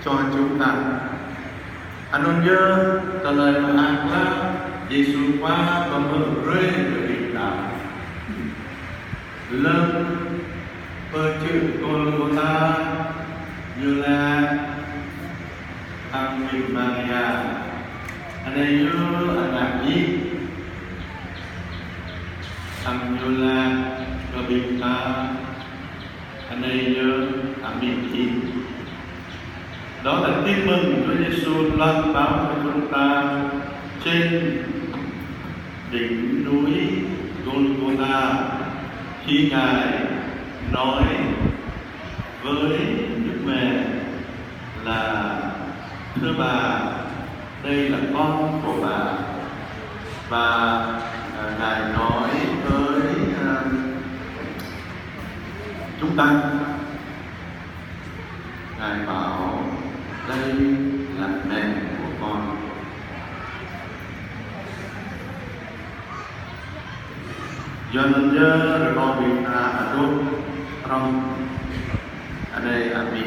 cho chúng ta. Anh ôn nhớ trả lời mà ăn là Giêsu qua và mở rơi ở Việt Nam lớn bơ chữ con ta như là ăn mình Maria anh ấy nhớ anh làm gì ăn như là ở Việt Nam anh ấy nhớ ăn mình gì. Đó là tin mừng Chúa Giêsu loan báo cho chúng ta trên đỉnh núi Golgotha khi Ngài nói với Đức Mẹ là thưa bà, đây là con của bà. Và Ngài nói với chúng ta, Ngài bảo đây là mẹ của con. Dân nhớ rồi con Việt Nam ở đâu trong ở đây ở Việt